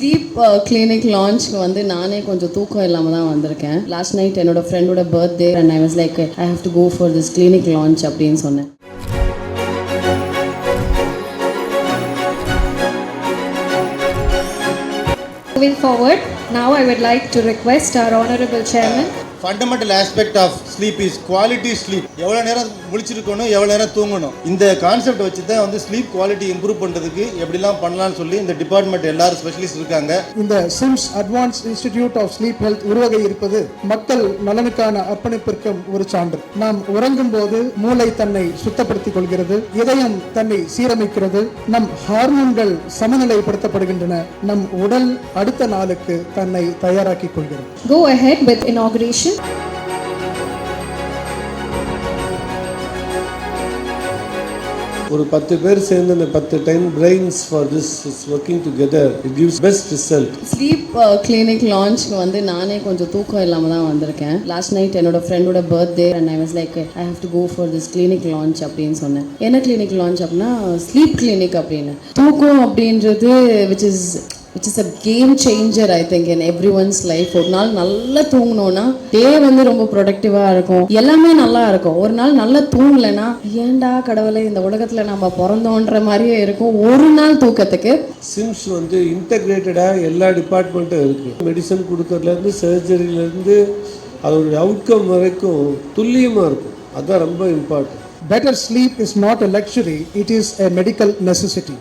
Sleep clinic லான்ச்க்கு வந்து நானே கொஞ்சம் தூக்கம் இல்லாமல் தான் வந்திருக்கேன். லாஸ்ட் நைட் என்னோட ஃப்ரெண்டோட birthday and I was like I have to go for this clinic launch அப்படின்னு சொன்னேன். Moving forward, now I would like to request our Honorable Chairman. Fundamental aspect of sleep is quality sleep. எவ்வளோ நேரம் முழிச்சிருக்கணும், எவ்வளோ நேரம் தூங்கணும், இந்த concept வச்சு தான் வந்து ஸ்லீப் குவாலிட்டி இம்ப்ரூவ் பண்ணுறதுக்கு எப்படிலாம் பண்ணலாம்னு சொல்லி இந்த டிபார்ட்மெண்ட் எல்லாரும் ஸ்பெஷலிஸ்ட் இருக்காங்க. இந்த SIMS advance institute of sleep health உருவாக இருப்பது மக்கள் நலனுக்கான அர்ப்பணிப்பிற்கும் ஒரு சான்று. நாம் உறங்கும் போது மூளை தன்னை சுத்தப்படுத்திக் கொள்கிறது, இதயம் தன்னை சீரமைக்கிறது, நம் ஹார்மோன்கள் சமநிலைப்படுத்தப்படுகின்றன, நம் உடல் அடுத்த நாளுக்கு தன்னை தயாராக்கிக் கொள்கிறது. Go ahead with inauguration. ஒரு 10 பேர் சேர்ந்து அந்த 10 time brains for this is working together it gives best result. Sleep clinic லான்ச்க்கு வந்து நானே கொஞ்சம் தூக்கம் இல்லாமல் தான் வந்திருக்கேன். லாஸ்ட் நைட் என்னோட ஃப்ரெண்டோட birthday and I was like I have to go for this clinic launch அப்படின்னு சொன்னேன். என்ன கிளினிக் லான்ச் அப்படின்னா ஸ்லீப் கிளினிக் அப்படின்னு. தூக்கம் அப்படின்றது which is a game changer I think in everyone's life. ஒரு நாள் நல்லா தூங்கினோன்னா டே வந்து ரொம்ப ப்ரொடக்டிவாக இருக்கும், எல்லாமே நல்லா இருக்கும். ஒரு நாள் நல்லா தூங்கலைன்னா ஏண்டா கடவுளை இந்த உலகத்தில் நம்ம பிறந்தோன்ற மாதிரியே இருக்கும் ஒரு நாள் தூக்கத்துக்கு. சிம்ஸ் வந்து இன்டகிரேட்டடாக எல்லா டிபார்ட்மெண்ட்டும் இருக்குது. மெடிசன் கொடுக்கறதுலேருந்து சர்ஜரியிலேருந்து அதோடைய அவுட்கம் வரைக்கும் துல்லியமாக இருக்கும். அதுதான் ரொம்ப important. Better sleep is not a luxury, it is a medical necessity.